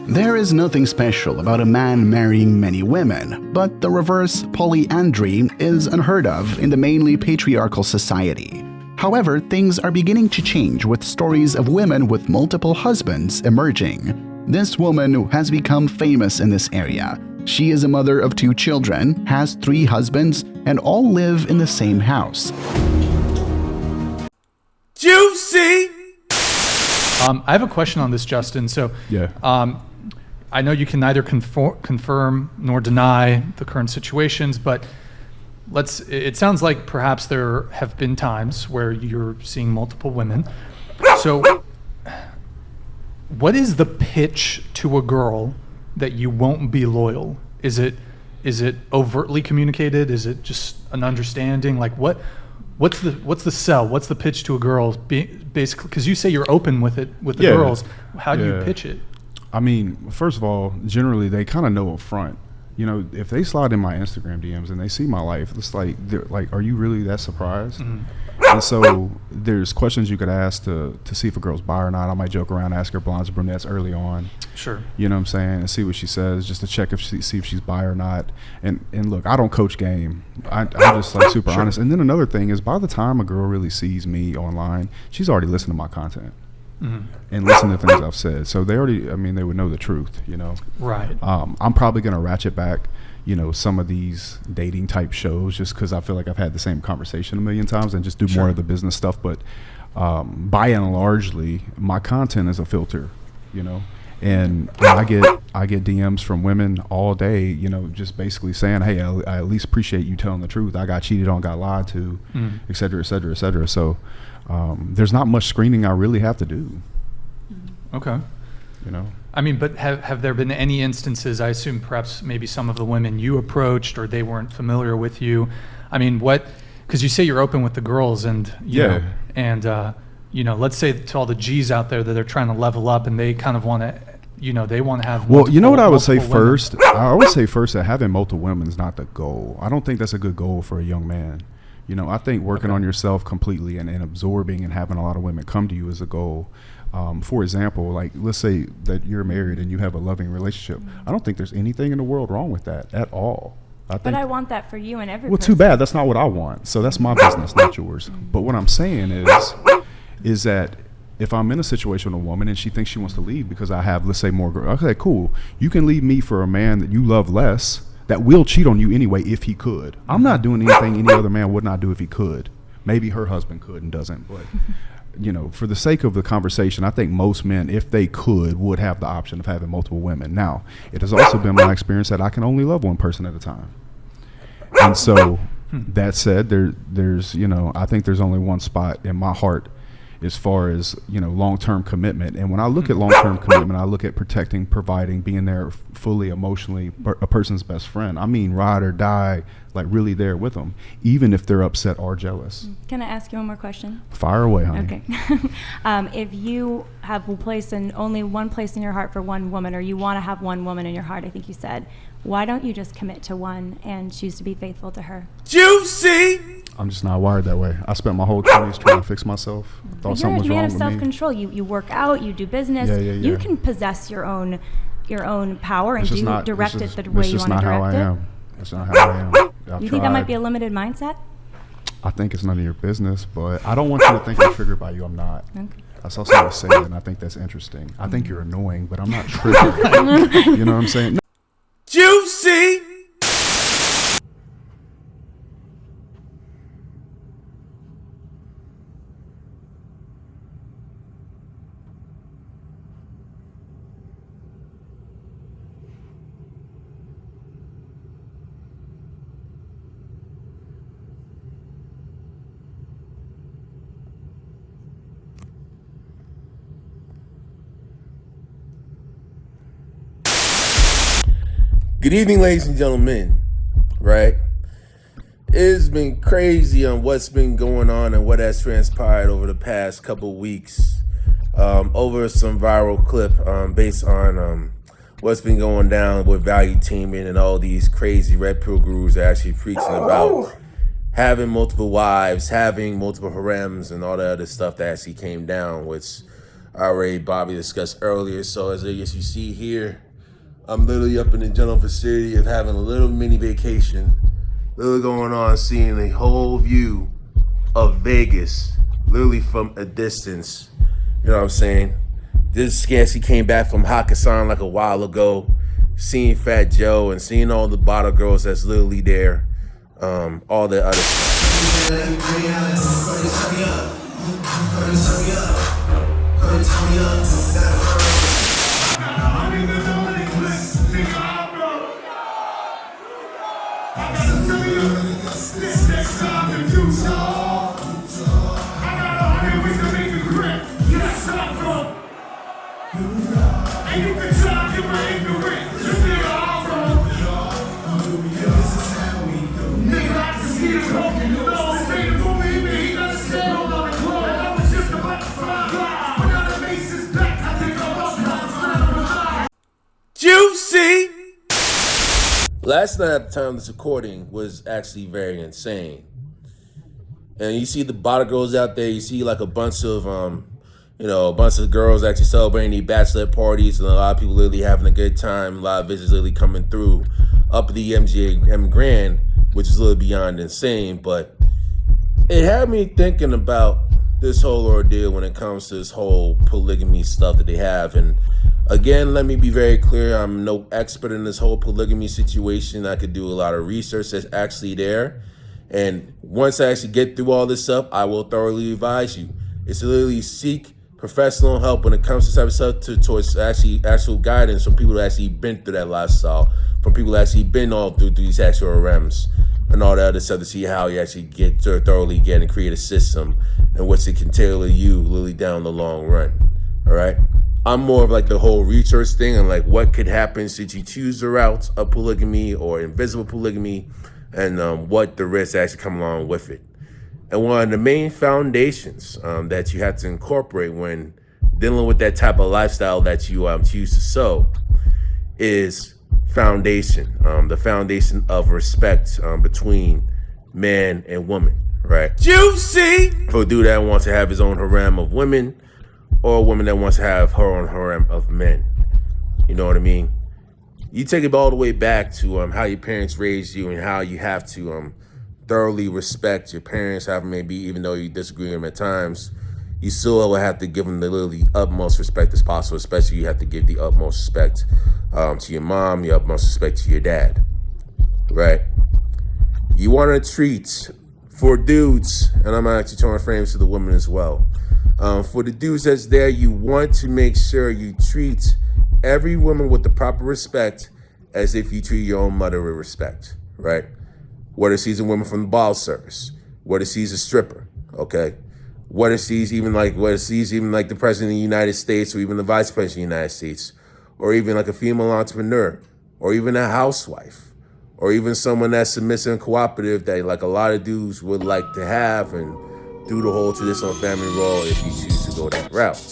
There is nothing special about a man marrying many women, but the reverse polyandry is unheard of in the mainly patriarchal society. However, things are beginning to change with stories of women with multiple husbands emerging. This woman has become famous in this area. She is a mother of 2 children, has 3 husbands, and all live in the same house. Juicy! I have a question on this, Justin. So, I know you can neither confirm nor deny the current situations, but it sounds like perhaps there have been times where you're seeing multiple women. So what is the pitch to a girl that you won't be loyal? Is it overtly communicated? Is it just an understanding? Like what's the sell? What's the pitch to a girl? Basically, because you say you're open with it with the girls. How do you pitch it? I mean, first of all, generally they kind of know up front. You know, if they slide in my Instagram DMs and they see my life, it's like, they're like, are you really that surprised? Mm-hmm. And so there's questions you could ask to see if a girl's bi or not. I might joke around, ask her blondes or brunettes early on. Sure. You know what I'm saying? And see what she says, just to check see if she's bi or not. And look, I don't coach game. I'm just like super honest. And then another thing is, by the time a girl really sees me online, she's already listened to my content. Mm-hmm. And listen to things I've said, so they would know the truth, you know. Right. I'm probably gonna ratchet back, you know, some of these dating type shows just because I feel like I've had the same conversation a million times and just do more of the business stuff. But by and largely, my content is a filter, you know. And I get DMs from women all day, you know, just basically saying, hey, I at least appreciate you telling the truth. I got cheated on, got lied to, et cetera, et cetera, et cetera. So there's not much screening I really have to do. Okay. You know? I mean, but have there been any instances, I assume perhaps maybe some of the women you approached or they weren't familiar with you. I mean, because you say you're open with the girls and, you know, and, you know, let's say to all the G's out there that they're trying to level up and they kind of want to, you know, they want to have well, you know what I would say women. first? I would say first that having multiple women is not the goal. I don't think that's a good goal for a young man. You know, I think working on yourself completely and absorbing and having a lot of women come to you is a goal. For example, like let's say that you're married and you have a loving relationship. I don't think there's anything in the world wrong with that at all. But I want that for you and every person. Too bad. That's not what I want. So that's my business, not yours. But what I'm saying is that if I'm in a situation with a woman and she thinks she wants to leave because I have, let's say, more girls, okay, cool. You can leave me for a man that you love less that will cheat on you anyway if he could. I'm not doing anything any other man would not do if he could. Maybe her husband could and doesn't, but you know, for the sake of the conversation, I think most men, if they could, would have the option of having multiple women. Now, it has also been my experience that I can only love one person at a time. And so that said, there's, you know, I think there's only one spot in my heart as far as, you know, long-term commitment. And when I look at long-term commitment, I look at protecting, providing, being there fully emotionally, a person's best friend. I mean, ride or die, like really there with them, even if they're upset or jealous. Can I ask you one more question? Fire away, honey. Okay. If you have only one place in your heart for one woman, or you want to have one woman in your heart, I think you said, why don't you just commit to one and choose to be faithful to her? Juicy! I'm just not wired that way. I spent my whole 20s trying to fix myself. Thought something was wrong with me. You're a man of self-control. You work out, you do business. Yeah. You can possess your own power and direct it the way you want to direct it. That's not how I am. That's not how I am. You think that might be a limited mindset? I think it's none of your business, but I don't want you to think I'm triggered by you. I'm not. Okay. I saw somebody say that, and I think that's interesting. I think you're annoying, but I'm not triggered. You know what I'm saying? No. Juicy! Good evening, ladies and gentlemen, right? It's been crazy on what's been going on and what has transpired over the past couple weeks over some viral clip based on what's been going down with value teaming and all these crazy red pill gurus actually preaching about having multiple wives, having multiple harems and all that other stuff that actually came down, which already Bobby discussed earlier. So as you see here, I'm literally up in the general vicinity of having a little mini vacation, literally going on, seeing a whole view of Vegas, literally from a distance. You know what I'm saying? This Scansy came back from Hakkasan like a while ago, seeing Fat Joe and seeing all the bottle girls that's literally there, all the other juicy. Last night at the time of this recording was actually very insane. And you see the bottle girls out there, you see like a bunch of girls actually celebrating the bachelorette parties, and a lot of people literally having a good time, a lot of visitors literally coming through up at the MGM Grand, which is a little beyond insane. But it had me thinking about this whole ordeal when it comes to this whole polygamy stuff that they have. And again, let me be very clear, I'm no expert in this whole polygamy situation. I could do a lot of research that's actually there. And once I actually get through all this stuff, I will thoroughly advise you. It's to literally seek professional help when it comes to type of stuff towards actual guidance from people who actually been through that lifestyle, from people who actually been all through these actual realms and all that other stuff, to see how you actually get to thoroughly get and create a system and what's it can tailor you literally down the long run. All right. I'm more of like the whole research thing and like what could happen should you choose the route of polygamy or invisible polygamy, and what the risks actually come along with it. And one of the main foundations that you have to incorporate when dealing with that type of lifestyle that you choose to sow is foundation, the foundation of respect between man and woman, right? Juicy! For a dude that wants to have his own harem of women, or a woman that wants to have her own harem of men. You know what I mean? You take it all the way back to how your parents raised you and how you have to thoroughly respect your parents, however it may be, even though you disagree with them at times. You still will have to give them the utmost respect as possible, especially you have to give the utmost respect to your mom, the utmost respect to your dad, right? You want to treat, for dudes, and I'm actually throwing frames to the women as well, for the dudes that's there, you want to make sure you treat every woman with the proper respect as if you treat your own mother with respect, right? Whether she's a woman from the ball service, whether she's a stripper, okay? Whether she's even like the president of the United States, or even the vice president of the United States, or even like a female entrepreneur, or even a housewife, or even someone that's submissive and cooperative that like a lot of dudes would like to have and do the whole traditional family role if you choose to go that route.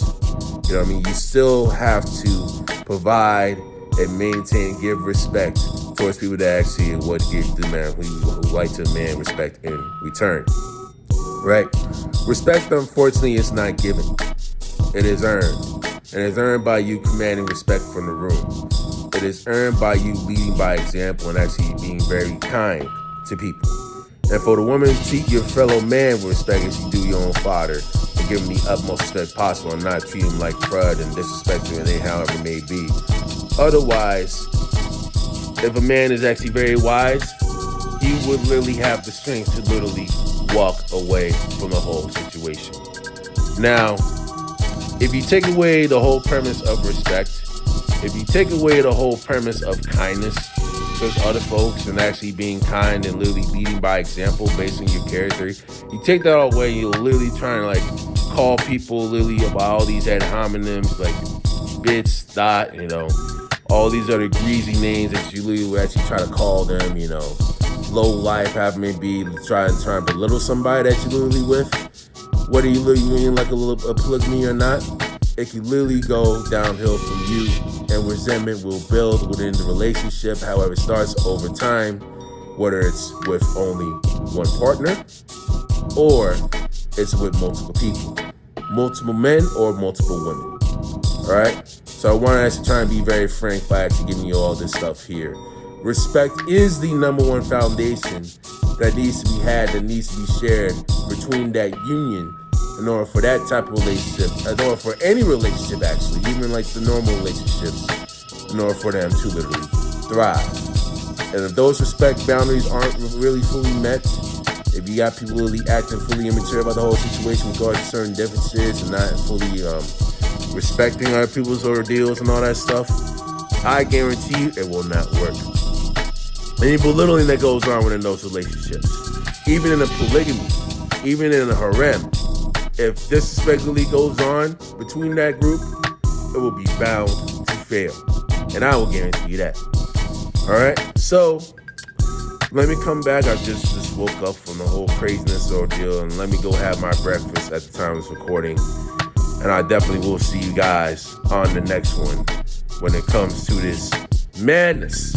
You know what I mean? You still have to provide and maintain and give respect towards people that actually would give the man who like to man respect in return, right? Respect, unfortunately, is not given. It is earned. And it's earned by you commanding respect from the room. It is earned by you leading by example and actually being very kind to people. And for the woman to treat your fellow man with respect as you do your own father, and give him the utmost respect possible and not treat him like crud and disrespect him and however it may be. Otherwise, if a man is actually very wise, he would literally have the strength to literally walk away from the whole situation. Now, if you take away the whole premise of respect, if you take away the whole premise of kindness towards other folks and actually being kind and literally leading by example based on your character, you take that all away, you're literally trying to like call people literally about all these ad hominems like bitch, dot, all these other greasy names that you literally would actually try to call them, low life, however it may be, try and belittle somebody that you literally with, whether you literally mean like a polygamy or not, it can literally go downhill from you, and resentment will build within the relationship. However, it starts over time, whether it's with only one partner or it's with multiple people. multiple men or multiple women. All right? So I want to actually try and be very frank by actually giving you all this stuff here. Respect is the number one foundation that needs to be had, that needs to be shared between that union in order for that type of relationship, in order for any relationship actually, even like the normal relationships, in order for them to literally thrive. And if those respect boundaries aren't really fully met, if you got people really acting fully immature about the whole situation with regards to certain differences and not fully respecting other people's ordeals and all that stuff, I guarantee you it will not work. Any belittling that goes on within those relationships, even in a polygamy, even in a harem, if disrespect really goes on between that group, it will be bound to fail. And I will guarantee you that. All right? So, let me come back. I just woke up from the whole craziness ordeal, and let me go have my breakfast at the time of this recording. And I definitely will see you guys on the next one when it comes to this madness.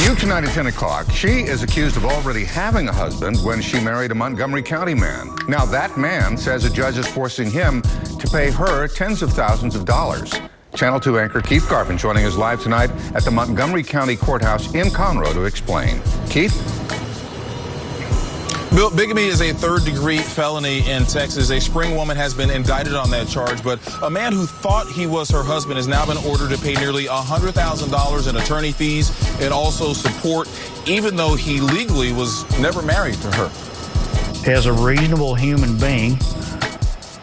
New tonight at 10 o'clock, she is accused of already having a husband when she married a Montgomery County man. Now that man says a judge is forcing him to pay her tens of thousands of dollars. Channel 2 anchor Keith Garvin joining us live tonight at the Montgomery County Courthouse in Conroe to explain. Keith? Bill, bigamy is a third-degree felony in Texas. A Spring woman has been indicted on that charge, but a man who thought he was her husband has now been ordered to pay nearly $100,000 in attorney fees and also support, even though he legally was never married to her. As a reasonable human being,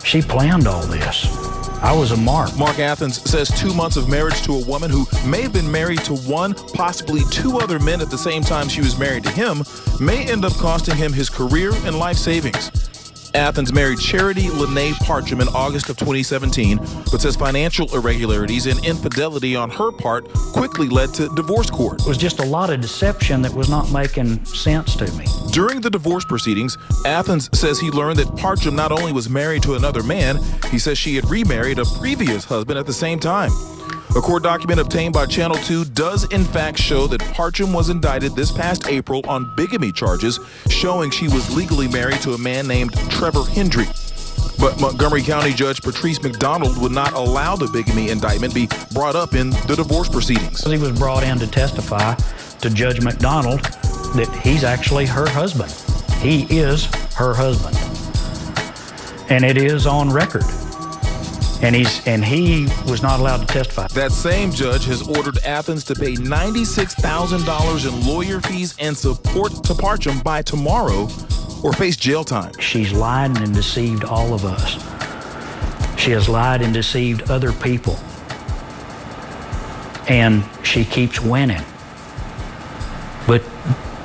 she planned all this. I was a mark. Mark Athens says 2 months of marriage to a woman who may have been married to one, possibly two other men at the same time she was married to him, may end up costing him his career and life savings. Athens married Charity Lene Parcham in August of 2017, but says financial irregularities and infidelity on her part quickly led to divorce court. It was just a lot of deception that was not making sense to me. During the divorce proceedings, Athens says he learned that Parcham not only was married to another man, he says she had remarried a previous husband at the same time. A court document obtained by Channel 2 does in fact show that Parcham was indicted this past April on bigamy charges, showing she was legally married to a man named Trevor Hendry. But Montgomery County Judge Patrice McDonald would not allow the bigamy indictment be brought up in the divorce proceedings. He was brought in to testify to Judge McDonald that he's actually her husband. He is her husband. And it is on record. And he was not allowed to testify. That same judge has ordered Athens to pay $96,000 in lawyer fees and support to Parcham by tomorrow or face jail time. She's lied and deceived all of us. She has lied and deceived other people. And she keeps winning. But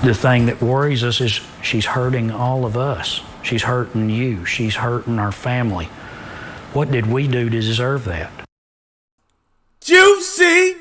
the thing that worries us is she's hurting all of us. She's hurting you. She's hurting our family. What did we do to deserve that? Juicy!